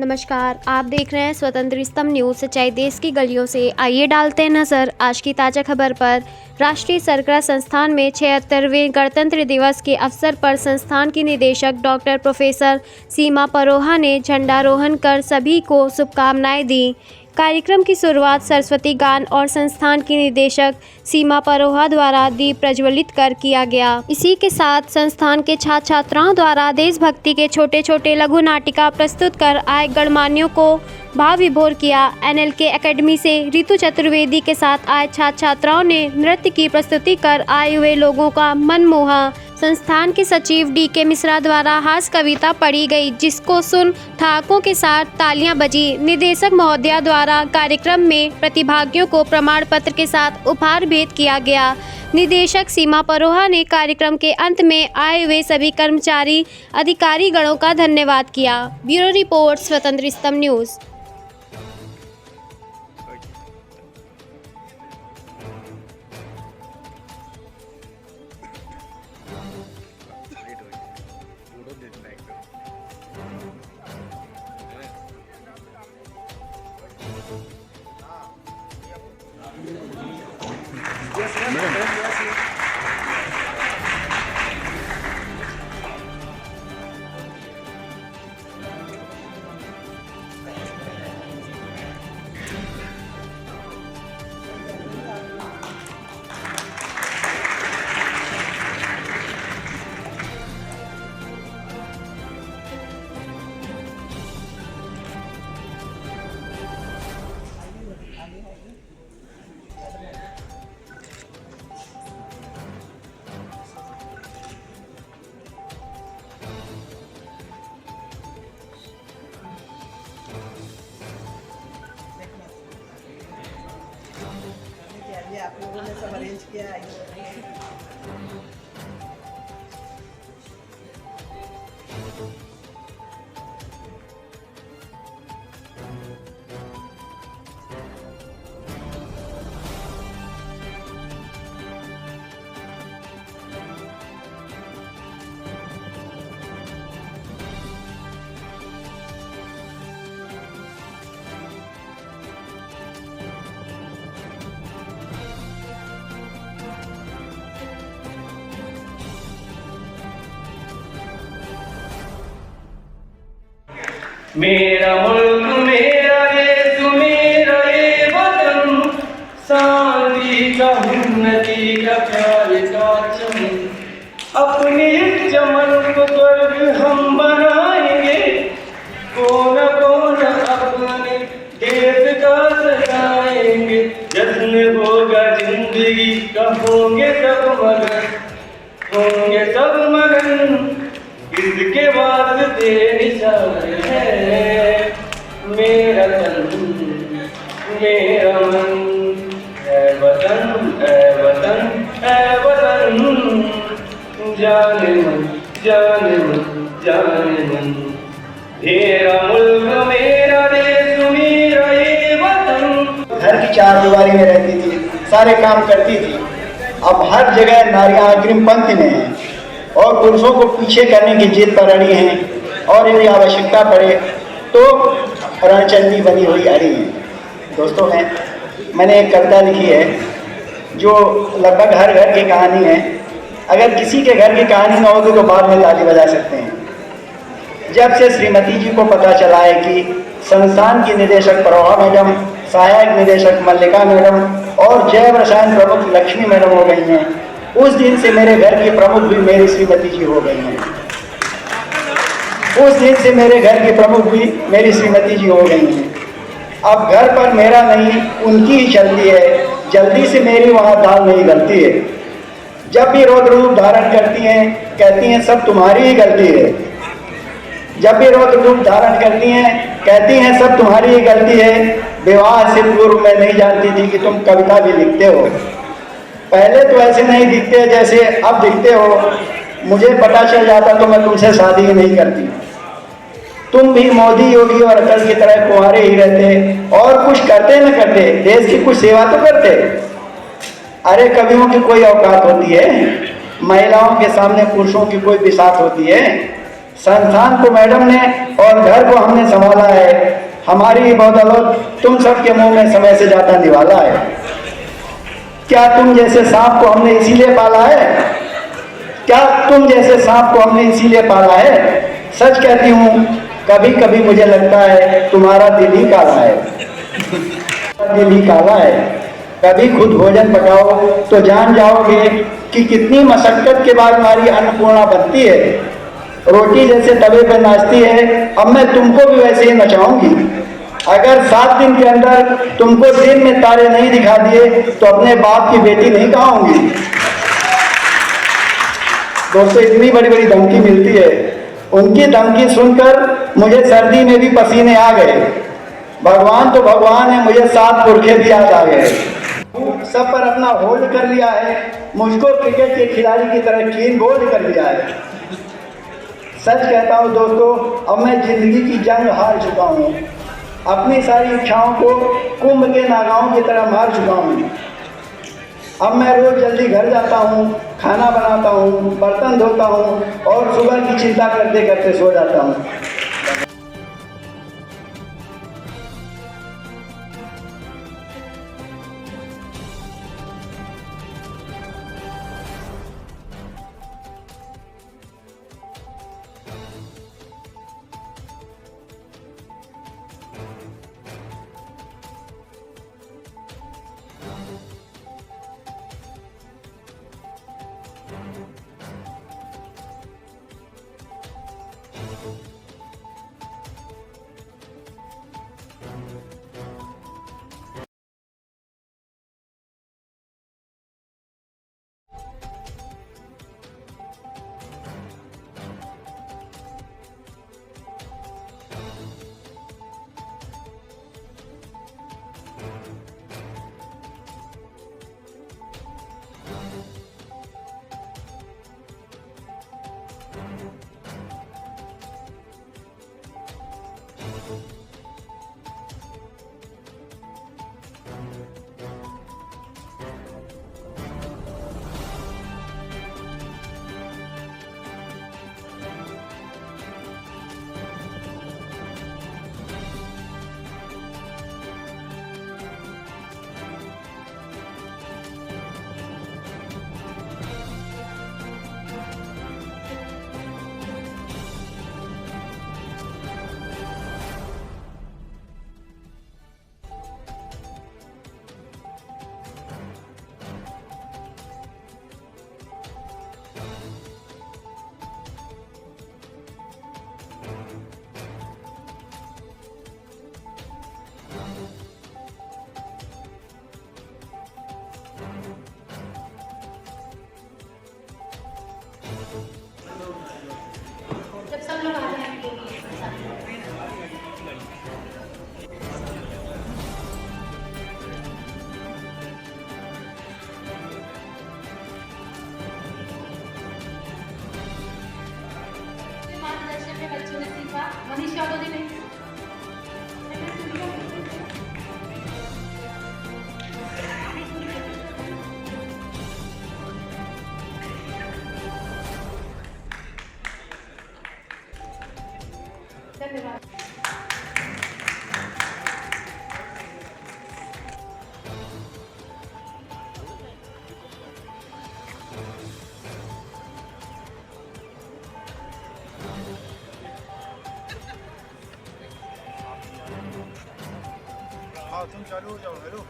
नमस्कार, आप देख रहे हैं स्वतंत्र स्तंभ न्यूज़। सच्चाई देश की गलियों से। आइए डालते हैं नजर आज की ताज़ा खबर पर। राष्ट्रीय सरकरा संस्थान में 76वें गणतंत्र दिवस के अवसर पर संस्थान की निदेशक डॉक्टर प्रोफेसर सीमा परोहा ने झंडारोहण कर सभी को शुभकामनाएं दी। कार्यक्रम की शुरुआत सरस्वती गान और संस्थान की निदेशक सीमा परोहा द्वारा दीप प्रज्वलित कर किया गया। इसी के साथ संस्थान के छात्र छात्राओं द्वारा देशभक्ति के छोटे छोटे लघु नाटिका प्रस्तुत कर आए गणमान्यों को भाव विभोर किया। NLK एकेडमी से ऋतु चतुर्वेदी के साथ आए छात्र छात्राओं ने नृत्य की प्रस्तुति कर आए हुए लोगों का मन मोहा। संस्थान के सचिव DK मिश्रा द्वारा हास्य कविता पढ़ी गई, जिसको सुन ठहाकों के साथ तालियां बजी। निदेशक महोदया द्वारा कार्यक्रम में प्रतिभागियों को प्रमाण पत्र के साथ उपहार भेंट किया गया। निदेशक सीमा परोहा ने कार्यक्रम के अंत में आए हुए सभी कर्मचारी अधिकारी गणों का धन्यवाद किया। ब्यूरो रिपोर्ट, स्वतंत्र स्तंभ न्यूज़। आप लोगों ने सब अरेंज किया है। मेरा मुल्क मेरा देश मेरा ये वतन, शांति का उन्नति का प्यार का चमन, अपने चमन को स्वर्ग हम बनाएंगे, कौन कौन अपने देश का सजाएंगे। जश्न होगा जिंदगी का, होंगे सब मगन, होंगे सब मगन, इसके वास्ते निशान है मेरा तन मेरा मन। ऐ वतन ऐ वतन ऐ वतन, जाने मन जाने मन जाने मन। मेरा मुल्क मेरा देश मेरा ये वतन। घर की चार दीवारी में रहती थी, सारे काम करती थी। अब हर जगह नारियां अग्रिम पंक्ति में हैं और पुरुषों को पीछे करने की जिद पर अड़ी हैं, और यदि आवश्यकता पड़े तो रणचंडी बनी हुई अड़ी हैं। दोस्तों, मैंने एक कविता लिखी है जो लगभग हर घर की कहानी है। अगर किसी के घर की कहानी न होगी तो बाद में ताली बजा सकते हैं। जब से श्रीमती जी को पता चला है कि संस्थान की निदेशक परोहा मैडम, सहायक निदेशक मल्लिका मैडम और जैव रसायन प्रमुख लक्ष्मी मैडम हो गई हैं, उस दिन से मेरे घर की प्रमुख भी मेरी श्रीमती जी हो गई हैं। उस दिन से मेरे घर की प्रमुख भी मेरी श्रीमती जी हो गई हैं। अब घर पर मेरा नहीं, उनकी ही चलती है। जल्दी से मेरी वहाँ दाल नहीं गलती है। जब भी रौद्र रूप धारण करती हैं, कहती हैं सब तुम्हारी ही गलती है। जब भी रौद्र रूप धारण करती हैं, कहती हैं सब तुम्हारी ही गलती है। विवाह से पूर्व मैं नहीं जानती थी कि तुम कविता भी लिखते हो। पहले तो ऐसे नहीं दिखते जैसे अब दिखते हो। मुझे पता चल जाता तो मैं तुमसे शादी ही नहीं करती। तुम भी मोदी, योगी और अटल की तरह कुंवारे ही रहते और कुछ करते न करते, देश की कुछ सेवा तो करते। अरे कवियों की कोई औकात होती है? महिलाओं के सामने पुरुषों की कोई बिसात होती है? संस्थान को मैडम ने और घर को हमने संभाला है। हमारी बदौलत तुम सबके मुंह में समय से ज्यादा निवाला है। क्या तुम जैसे सांप को हमने इसीलिए पाला है? क्या तुम जैसे सांप को हमने इसीलिए पाला है? सच कहती हूँ, कभी कभी मुझे लगता है तुम्हारा दिल ही काला है, दिल ही काला है। कभी खुद भोजन पकाओ तो जान जाओगे कि कितनी मशक्कत के बाद हमारी अन्नपूर्णा बनती है। रोटी जैसे तवे पर नाचती है, अब मैं तुमको भी वैसे ही नचाऊंगी। अगर 7 दिन के अंदर तुमको दिन में तारे नहीं दिखा दिए तो अपने बाप की बेटी नहीं कहूंगी। दोस्तों, इतनी बड़ी बड़ी धमकी मिलती है। उनकी धमकी सुनकर मुझे सर्दी में भी पसीने आ गए। भगवान तो भगवान है, मुझे 7 पुरखे भी याद आ गए। सब पर अपना होल्ड कर लिया है, मुझको क्रिकेट के खिलाड़ी की तरह क्लीन बोल्ड कर दिया है। सच कहता हूँ दोस्तों, अब मैं जिंदगी की जंग हार चुका हूँ। अपनी सारी इच्छाओं को कुंभ के नागाओं की तरह मार चुका हूँ। अब मैं रोज जल्दी घर जाता हूँ, खाना बनाता हूँ, बर्तन धोता हूँ और सुबह की चिंता करते करते सो जाता हूँ। बच्चों ने सीखा, मनीष यादव जी ने धन्यवाद। हाँ, तुम चालू हो जाओ। हेलो,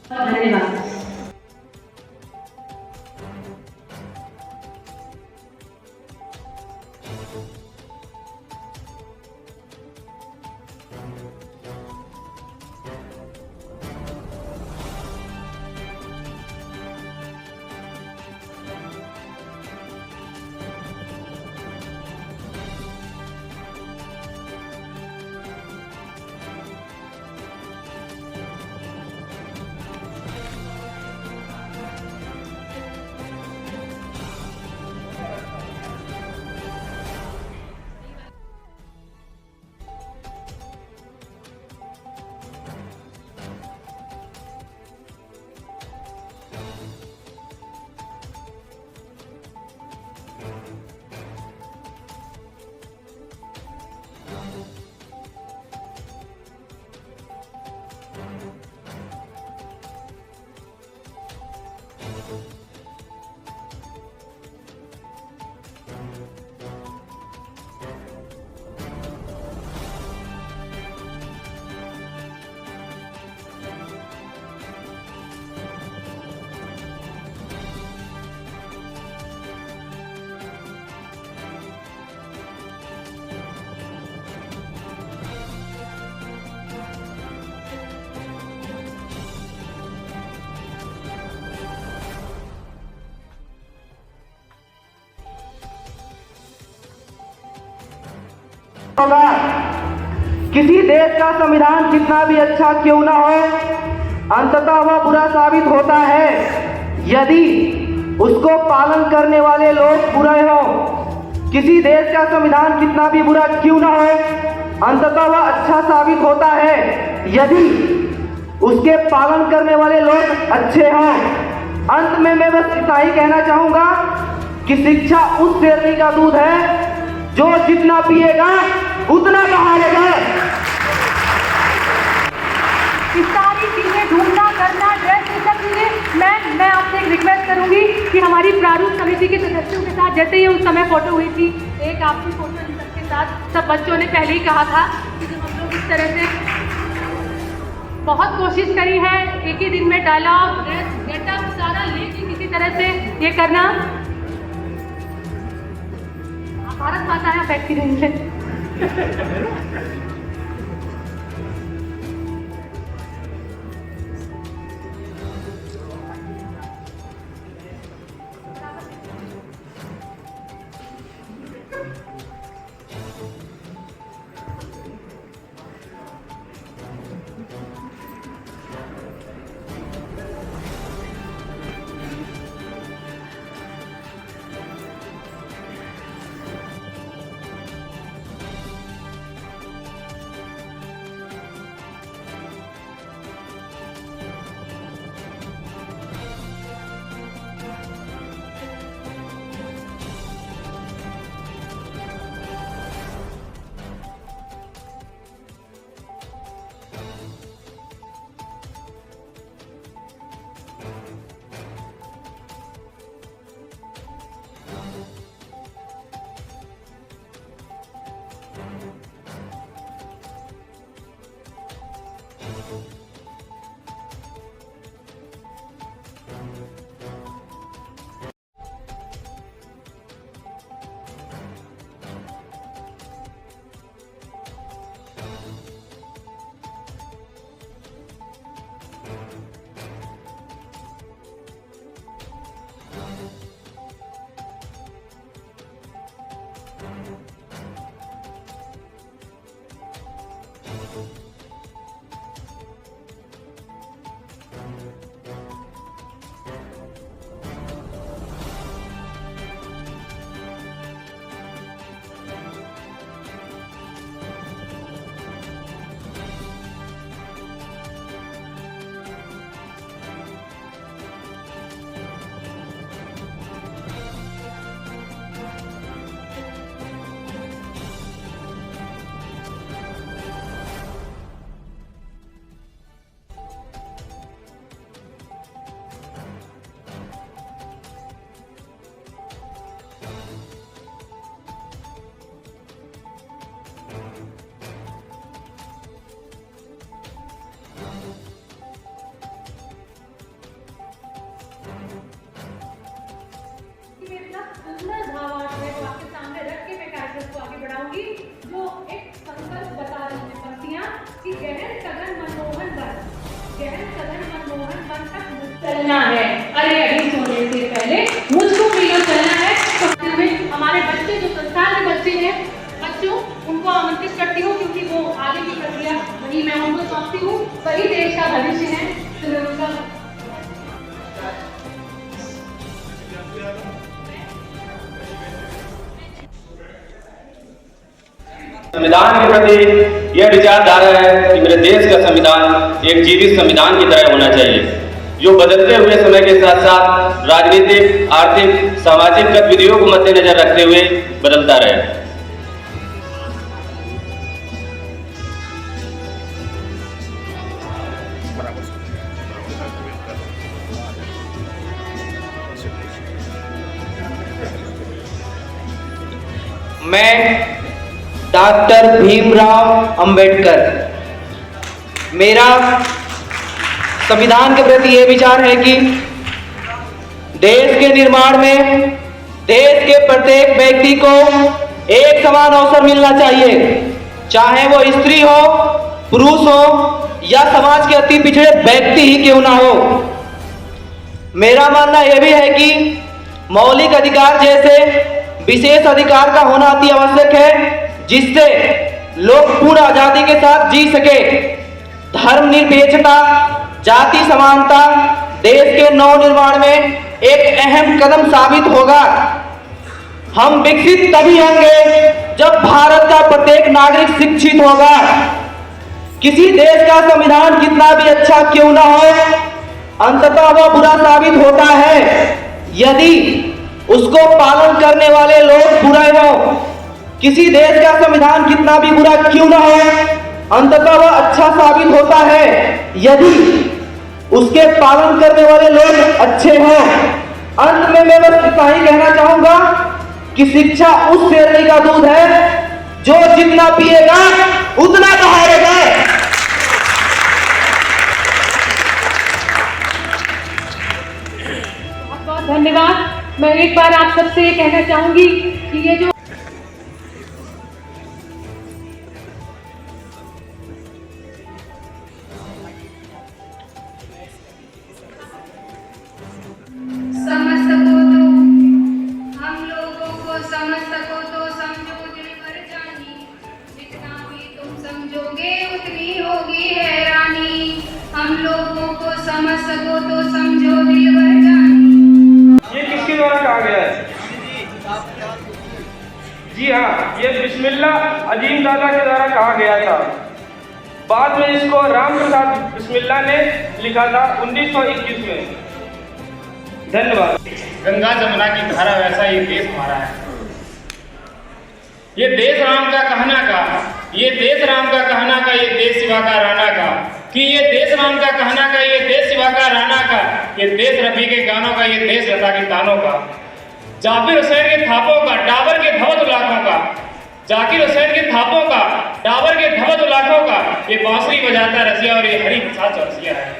धन्यवाद। होगा, किसी देश का संविधान कितना भी अच्छा क्यों ना हो, अंततः वह बुरा साबित होता है यदि उसको पालन करने वाले लोग बुरे हों। किसी देश का संविधान कितना भी बुरा क्यों ना हो, अंततः वह अच्छा साबित होता है यदि उसके पालन करने वाले लोग अच्छे हों। अंत में मैं बस इतना ही कहना चाहूँगा कि शिक्षा उस शेरनी का दूध है जो जितना पिएगा उतना बहाएगा। ये सारी चीजें ढूंढना करना ड्रेस ये सब चीजें मैं आपसे एक रिक्वेस्ट करूंगी कि हमारी प्रारूप समिति के सदस्यों के साथ जैसे ही उस समय फोटो हुई थी, एक आपकी फोटो इन सबके साथ सब बच्चों ने पहले ही कहा था कि जब हम लोग इस तरह से बहुत कोशिश करी है एक ही दिन में डायलॉग ड्रेस गेटअप सारा लेके किसी तरह से ये करना। भारत माता है बैठ के चलना है। अरे अभी सोने से पहले मुझको मिलो चलना है। तो में हमारे बच्चे जो संस्थान के बच्चे हैं, बच्चों उनको आमंत्रित करती हूँ क्योंकि वो आगे की प्रक्रिया वही मैं उनको सौंपती हूँ, वही देश का भविष्य है। तो मैं उनका संविधान के प्रति यह विचारधारा है कि मेरे देश का संविधान एक जीवित संविधान की तरह होना चाहिए, जो बदलते हुए समय के साथ साथ राजनीतिक, आर्थिक, सामाजिक गतिविधियों को मद्देनजर रखते हुए बदलता रहे। मैं डॉक्टर भीमराव अंबेडकर, मेरा संविधान के प्रति ये विचार है कि देश के निर्माण में देश के प्रत्येक व्यक्ति को एक समान अवसर मिलना चाहिए, चाहे वो स्त्री हो, पुरुष हो या समाज के अति पिछड़े व्यक्ति ही क्यों ना हो। मेरा मानना यह भी है कि मौलिक अधिकार जैसे विशेष अधिकार का होना अति आवश्यक है, जिससे लोग पूर्ण आजादी के साथ जी सके। धर्मनिरपेक्षता, जाति समानता देश के नवनिर्माण में एक अहम कदम साबित होगा। हम विकसित तभी होंगे जब भारत का प्रत्येक नागरिक शिक्षित होगा। किसी देश का संविधान कितना भी अच्छा क्यों ना हो, अंततः वह बुरा साबित होता है यदि उसको पालन करने वाले लोग बुरे हो। किसी देश का संविधान कितना भी बुरा क्यों ना हो, अंततः वह अच्छा साबित होता है यदि उसके पालन करने वाले लोग अच्छे हों। अंत में मैं बस इतना ही कहना चाहूंगा कि शिक्षा उस शेरनी का दूध है जो जितना पिएगा उतना बहारेगा। बहुत बहुत धन्यवाद। मैं एक बार आप सबसे ये कहना चाहूंगी कि ये जो समझ सको तो हम लोगों को समझ सको तो समझो दिल भर जानी, जितना भी तुम समझोगे उतनी होगी हैरानी। हम लोगों को समझ सको तो समझो दिल भर जानी। ये किसके द्वारा कहा गया है? जी हाँ, ये बिस्मिल्लाह अजीम दादा के द्वारा कहा गया था। बाद में इसको राम प्रसाद बिस्मिल्लाह ने लिखा था 1921 में। धन्यवाद। गंगा जमुना की धारा वैसा ही देश हमारा है। ये देश राम का कहना का, ये देश राम का कहना का, ये देश शिवा का राणा का, कि ये देश राम का कहना का, ये देश शिवा का राणा का, ये देश रफी के गानों का, ये देश लता के तानों का, जाकिर हुसैन के थापों का, डाबर के धवत लाखों का, जाकिर हुसैन के थापों का, डाबर के धवत लाखों का, ये बांसुरी बजाता रसिया और ये हरी प्रसाद चौरसिया है।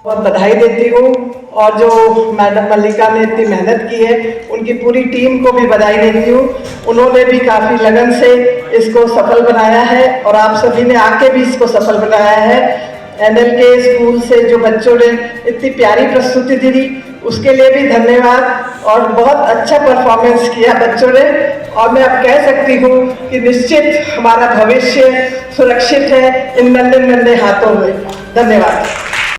बहुत बधाई देती हूँ और जो मैडम मल्लिका ने इतनी मेहनत की है उनकी पूरी टीम को भी बधाई देती हूँ। उन्होंने भी काफ़ी लगन से इसको सफल बनाया है और आप सभी ने आके भी इसको सफल बनाया है। NLK स्कूल से जो बच्चों ने इतनी प्यारी प्रस्तुति दी उसके लिए भी धन्यवाद और बहुत अच्छा परफॉर्मेंस किया बच्चों ने। और मैं अब कह सकती हूँ कि निश्चित हमारा भविष्य सुरक्षित है इन नन्हे नन्हे हाथों में। धन्यवाद।